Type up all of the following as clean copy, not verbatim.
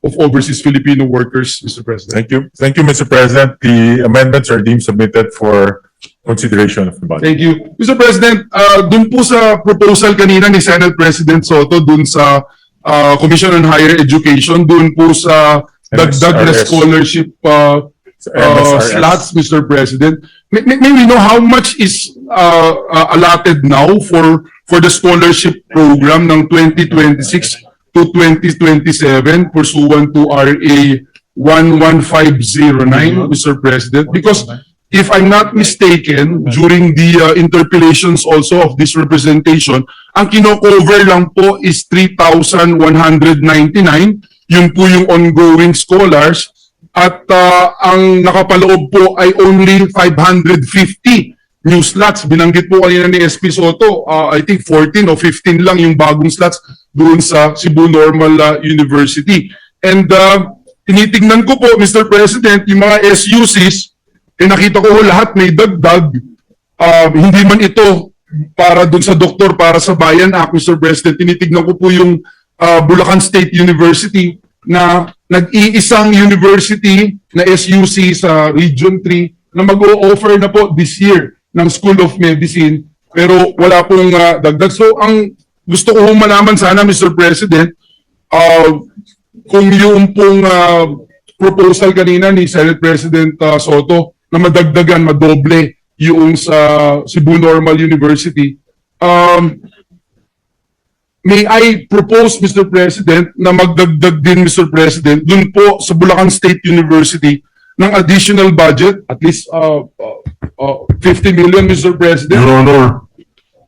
of overseas Filipino workers, Mr. President. Thank you. Thank you, Mr. President. The amendments are deemed submitted for consideration of the body. Thank you. Mr. President, dun po sa proposal kanina ni Senate President Soto, dun sa Commission on Higher Education, dun po sa dagdag na MSRS. scholarship MSRS. slots, Mr. President. May we know how much is allotted now for the scholarship program ng 2026 to 2027 pursuant to RA 11509, Mr. President? Because if I'm not mistaken, during the interpellations also of this representation, ang kino-cover lang po is 3,199. Yun po yung ongoing scholars. At ang nakapaloob po ay only 550 new slots. Binanggit po kanina ni SP Soto, I think 14 o 15 lang yung bagong slots doon sa Cebu Normal University. And tinitingnan ko po, Mr. President, yung mga SUCs, nakita ko lahat may dagdag. Hindi man ito para doon sa doktor, para sa Bayan Act, Mr. President. Tinitignan ko po yung Bulacan State University na nag-iisang university na SUC sa Region 3 na mag-o-offer na po this year ng School of Medicine, pero wala pong dagdag. So ang gusto ko malaman sana, Mr. President, kung yung pong proposal kanina ni Senate President Soto na madagdagan, madoble yung sa Cebu Normal University, may I propose, Mr. President, na magdagdag din, Mr. President, dun po sa Bulacan State University ng additional budget, at least 50 million, Mr. President.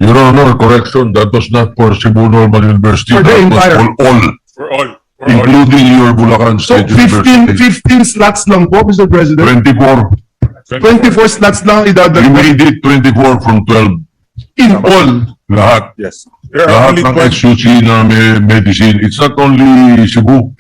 Your Honor, correction, that was not for Cebu Normal University. For the that entire- was for all, For all. including your Bulacan So State 15 University. slots lang po, Mr. President. 24. 24 slots lang We idadagdag made it 24 from 12. in all. Lahat. Yes. There are Lahat only ng 12. SUC na may medicine. It's not only Cebu.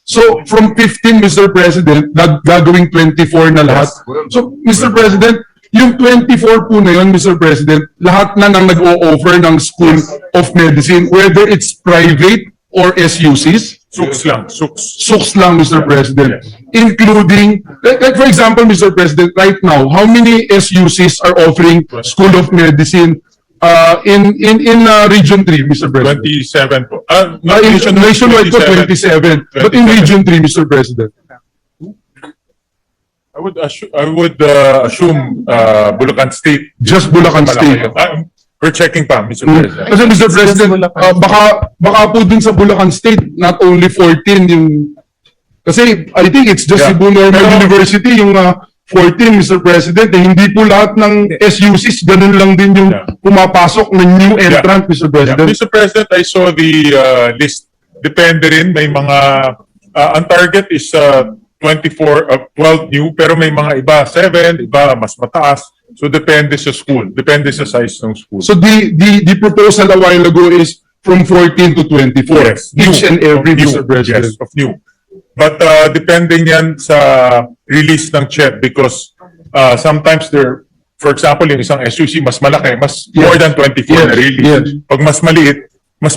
So from 15, Mr. President, gagawing 24 na lahat. So, Mr. President, yung 24 po na yun, Mr. President, lahat na nang nag-o-offer ng School of Medicine, whether it's private or SUCs, Suks lang. Suks. SUCs lang, Mr. President, including, like for example, Mr. President, right now, how many SUCs are offering School of Medicine in Region 3, Mr. President? 27 po. Nationwide po, 27. But in Region 3, Mr. President? I would assume Bulacan State. Just Bulacan State. We're checking pa, Mr. President. Kasi Mr. President, baka po dun sa Bulacan State, not only 14 yung... Kasi I think it's just Yeah. Cebu Normal Pero- University yung 14, Mr. President. Hindi po lahat ng SUCs, ganun lang din yung Yeah. pumapasok ng new entrant, Mr. Yeah. President. Mr. President, I saw the list. Depende rin, may mga... ang target is 12 new, pero may mga iba 7, iba mas mataas. So depende sa school, depende sa size ng school. So the proposal a while ago is from 14 to 24, Yes, each new. and every, Of new. Mr. President. Yes, of new. But depending yan sa release ng check because sometimes there, for example, yung isang SUC mas malaki, mas more than 24 Yes, na release. yes. Pag mas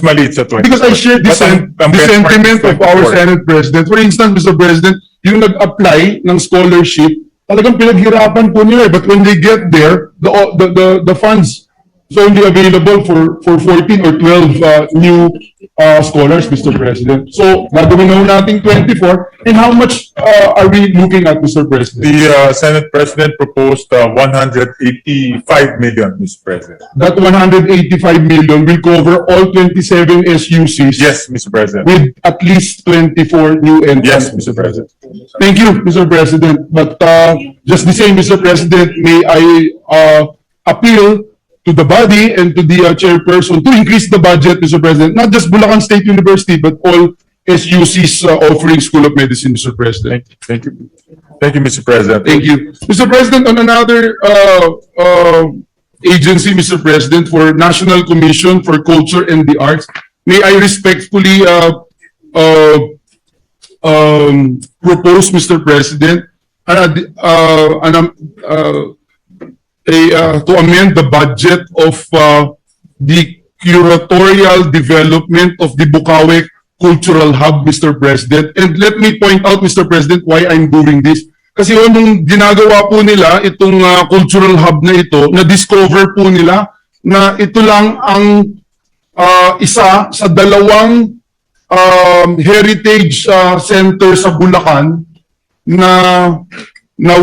maliit sa 24. Because I share the, But ang the benchmark sentiment is of our 24. Senate President. For instance, Mr. President, yung nag-apply ng scholarship, talagang pinaghirapan po nila. But when they get there, the funds is only available for 14 or 12 new scholars, Mr. President. So, gagawin na natin 24. And how much are we looking at, Mr. President? The Senate President proposed 185 million, Mr. President. That 185 million will cover all 27 SUCs. Yes, Mr. President. With at least 24 new entrants, Yes, Mr. President. Thank you, Mr. President. But just the same, Mr. President, may I appeal to the body and to the chairperson to increase the budget, Mr. President, not just Bulacan State University, but all SUCs offering School of Medicine, Mr. President. Thank you. Thank you, Mr. President. Thank you. Mr. President, on another agency, Mr. President, for National Commission for Culture and the Arts, may I respectfully propose, Mr. President, to amend the budget of the curatorial development of the Bukawi cultural hub, Mr. President. And let me point out, Mr. President, why I'm doing this. Kasi nung ginagawa po nila itong cultural hub na ito, na-discover po nila na ito lang ang isa sa dalawang heritage center sa Bulacan na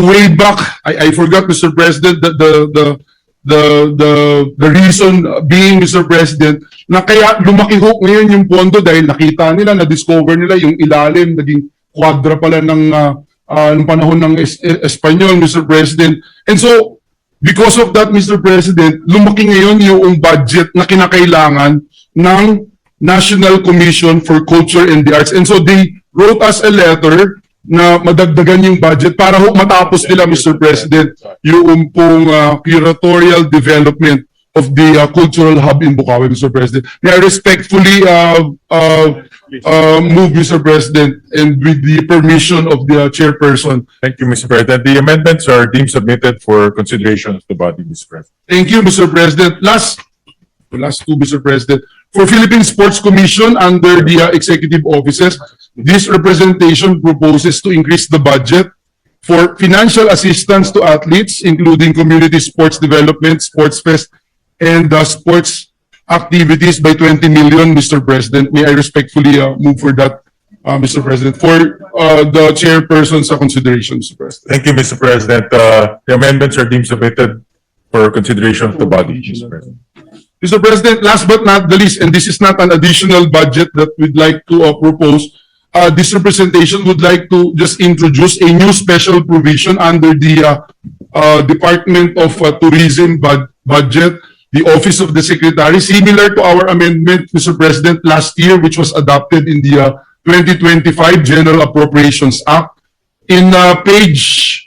way back, I forgot, Mr. President, the reason being, Mr. President, na kaya lumaki ho ngayon yung pondo dahil nakita nila, na-discover nila yung ilalim, naging kwadra pala ng panahon ng Espanyol, Mr. President. And so, because of that, Mr. President, lumaki ngayon yung budget na kinakailangan ng National Commission for Culture and the Arts. And so, they wrote us a letter na madagdagan yung budget para ho matapos nila, Mr. President, yung pong curatorial development of the cultural hub in Bukawi, Mr. President. May I respectfully move, Mr. President, and with the permission of the chairperson. Thank you, Mr. President. The amendments are deemed submitted for consideration of the body, Mr. President. Thank you, Mr. President. Last two, Mr. President. For Philippine Sports Commission under the executive offices, this representation proposes to increase the budget for financial assistance to athletes, including community sports development, sports fest, and sports activities by 20 million, Mr. President. May I respectfully move for that, Mr. President, for the chairperson's consideration, Mr. President. Thank you, Mr. President. The amendments are deemed submitted for consideration of the body, Mr. President. Mr. President, last but not the least, and this is not an additional budget that we'd like to propose, this representation would like to just introduce a new special provision under the Department of Tourism budget, the Office of the Secretary, similar to our amendment, Mr. President, last year, which was adopted in the 2025 General Appropriations Act. In page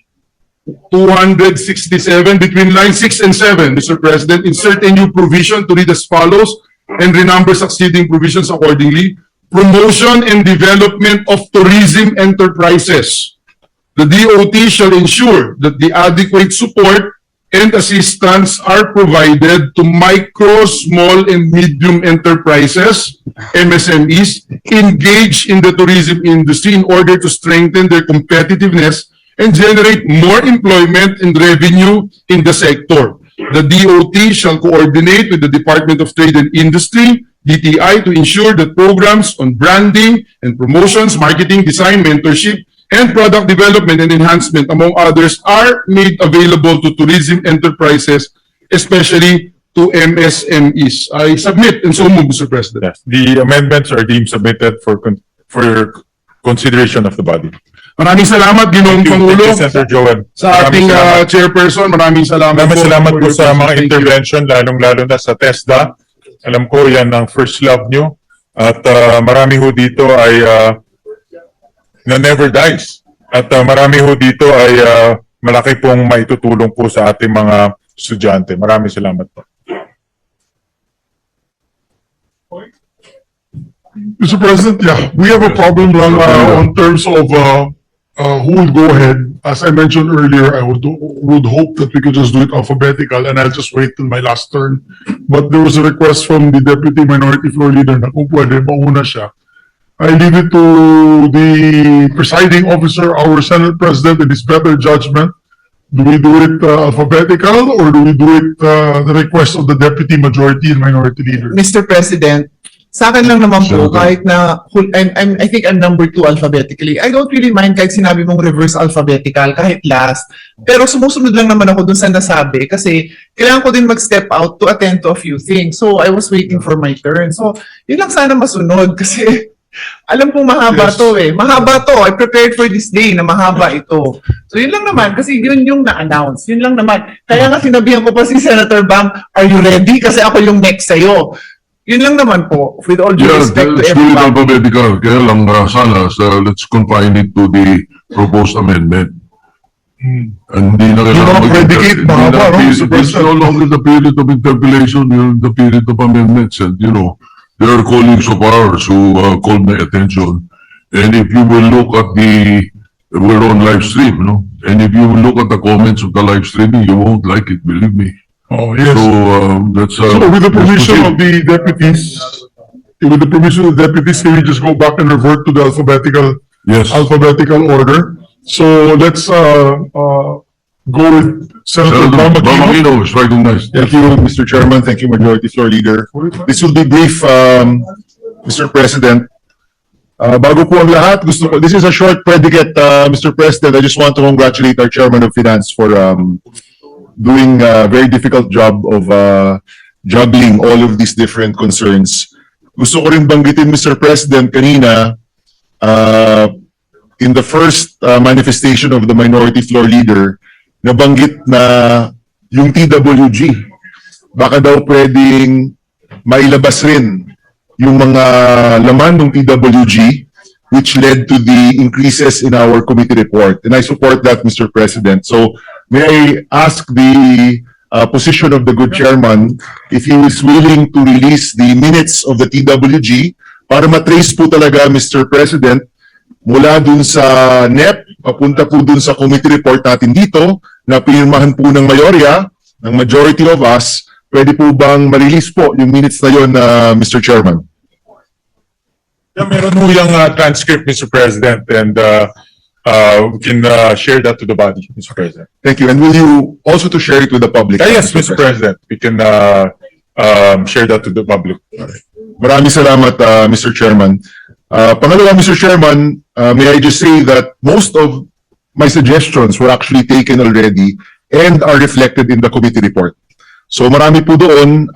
267, between lines 6 and 7, Mr. President, insert a new provision to read as follows and renumber succeeding provisions accordingly. Promotion and development of tourism enterprises. The DOT shall ensure that the adequate support and assistance are provided to micro, small, and medium enterprises, MSMEs, engaged in the tourism industry in order to strengthen their competitiveness and generate more employment and revenue in the sector. The DOT shall coordinate with the Department of Trade and Industry, DTI, to ensure that programs on branding and promotions, marketing, design, mentorship, and product development and enhancement, among others, are made available to tourism enterprises, especially to MSMEs. I submit and so move, Mr. President. Yes, the amendments are deemed submitted for consideration of the body. Maraming salamat, Ginoong Pangulo, Thank you, Senator Joel. sa ating Maraming salamat. chairperson. Maraming salamat. Maraming salamat po for your sa mga presence. Thank you. intervention, lalong-lalo na sa TESDA. Alam ko yan ang first love nyo. At marami ho dito ay na never dies. At marami ho dito ay malaki pong maitutulong po sa ating mga estudyante. Maraming salamat po. Mr. President, yeah, we have a problem lang on terms of who will go ahead. As I mentioned earlier, I would hope that we could just do it alphabetical and I'll just wait till my last turn. But there was a request from the Deputy Minority Floor Leader na kung pwede, mauna siya. I leave it to the presiding officer, our Senate President, in his better judgment. Do we do it alphabetical or do we do it the request of the Deputy Majority and Minority Leader? Mr. President, sa akin lang naman po, kahit na, I think I'm number 2 alphabetically. I don't really mind kahit sinabi mong reverse alphabetical, kahit last. Pero sumusunod lang naman ako dun sa nasabi kasi kailangan ko din mag-step out to attend to a few things. So I was waiting for my turn. So yun lang sana masunod kasi alam kong mahaba to eh. Mahaba to. I prepared for this day na mahaba ito. So yun lang naman kasi yun yung na-announce. Yun lang naman. Kaya nga sinabihan ko pa si Senator Bam, are you ready? Kasi ako yung next sa'yo. Yun lang naman po, with all due Yeah, respect to let's do it everyone. alphabetical. Kaya lang, sana, let's confine it to the proposed amendment. And hindi na kailangan predicate, mahaba, no, Mr. It's no longer the period of interpellation, you're in the period of amendments. And, you know, there are colleagues of ours who called my attention. And if you will look at we're on live stream, no? And if you will look at the comments of the live streaming, you won't like it, believe me. Oh, yes. So, that's... So with the let's permission proceed. of the deputies, with the permission of the deputies, can we just go back and revert to the Yes. alphabetical order? So let's, go with Senator Senator Bam Aquino. Aquino is recognized. Thank you, Mr. Chairman. Thank you, Majority Floor Leader. This will be brief, Mr. President. Bago po ang lahat, this is a short predicate, Mr. President. I just want to congratulate our Chairman of Finance for doing a very difficult job of juggling all of these different concerns. Gusto ko rin banggitin, Mr. President, kanina, in the first manifestation of the Minority Floor Leader, nabanggit na yung TWG, baka daw pwedeng mailabas rin yung mga laman ng TWG, which led to the increases in our committee report. And I support that, Mr. President. So may I ask the position of the good chairman if he is willing to release the minutes of the TWG para matrace po talaga, Mr. President, mula dun sa NEP, papunta po dun sa committee report natin dito, na pinirmahan po ng mayorya, ng majority of us, pwede po bang ma-release po yung minutes na yun, Mr. Chairman? Yeah, meron ho yung transcript, Mr. President, and we can share that to the body, Mr. President. Thank you. And will you also to share it with the public? Yes, Mr. President, we can share that to the public. Maraming salamat, Mr. Chairman. Pangalawa, Mr. Chairman, may I just say that most of my suggestions were actually taken already and are reflected in the committee report. So marami po doon,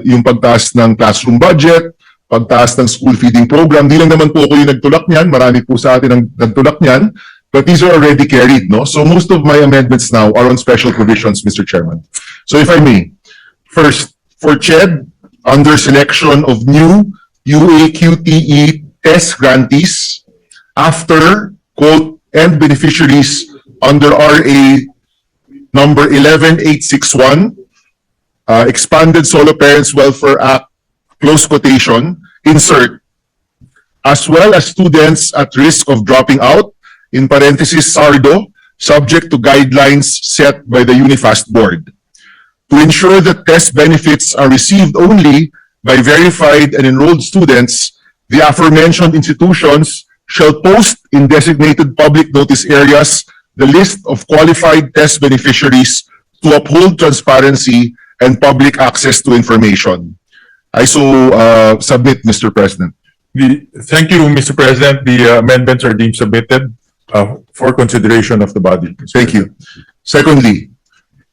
yung pagtaas ng classroom budget, pagtaas ng school feeding program. Di lang naman po ako yung nagtulak niyan, marami po sa atin ang nagtulak niyan, but these are already carried, no? So most of my amendments now are on special provisions, Mr. Chairman. So if I may, first, for CHED, under selection of new UAQTE test grantees, after, quote, and beneficiaries under RA number 11861, Expanded Solo Parents Welfare Act, close quotation, insert, as well as students at risk of dropping out, in parenthesis, SARDO, subject to guidelines set by the UNIFAST Board. To ensure that test benefits are received only by verified and enrolled students, the aforementioned institutions shall post in designated public notice areas the list of qualified test beneficiaries to uphold transparency and public access to information. I so submit, Mr. President. Thank you, Mr. President. The amendments are deemed submitted for consideration of the body. Thank you. Secondly,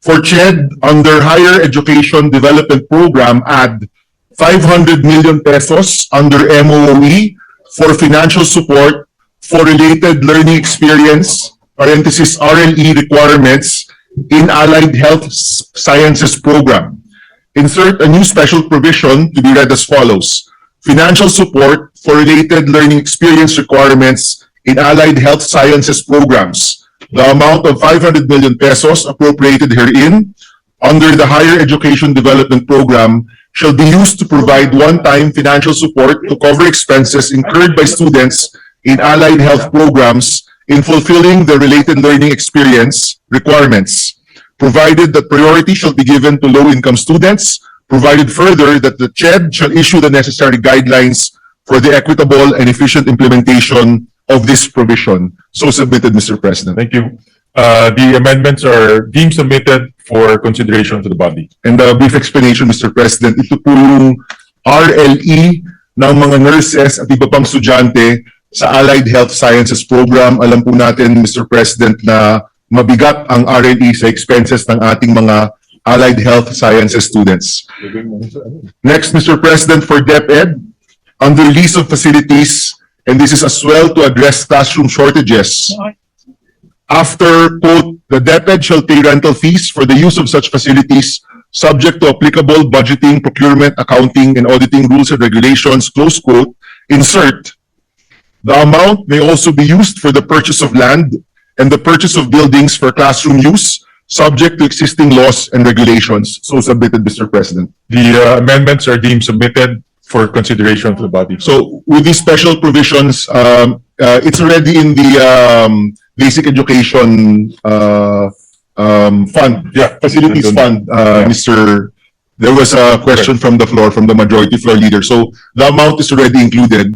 for CHED, under Higher Education Development Program, add 500 million pesos under MOE for financial support for related learning experience, parenthesis RLE requirements in Allied Health Sciences Program. Insert a new special provision to be read as follows. Financial support for related learning experience requirements in Allied Health Sciences programs. The amount of 500 million pesos appropriated herein under the Higher Education Development Program shall be used to provide one-time financial support to cover expenses incurred by students in allied health programs in fulfilling the related learning experience requirements, provided that priority shall be given to low-income students, provided further that the CHED shall issue the necessary guidelines for the equitable and efficient implementation of this provision. So submitted, Mr. President. Thank you. The amendments are deemed submitted for consideration to the body. And a brief explanation, Mr. President, ito po yung RLE ng mga nurses at iba pang estudyante sa Allied Health Sciences Program. Alam po natin, Mr. President, na mabigat ang RLE sa expenses ng ating mga Allied Health Sciences students. Next, Mr. President, for DepEd, under lease of facilities, and this is as well to address classroom shortages. After, quote, the DepEd shall pay rental fees for the use of such facilities subject to applicable budgeting, procurement, accounting, and auditing rules and regulations, close quote, insert, the amount may also be used for the purchase of land and the purchase of buildings for classroom use, subject to existing laws and regulations. So submitted, Mr. President. The amendments are deemed submitted for consideration to the body. So with these special provisions, it's already in the basic education fund, Yeah. facilities fund, Mr. There was a question from the floor, from the majority floor leader. So the amount is already included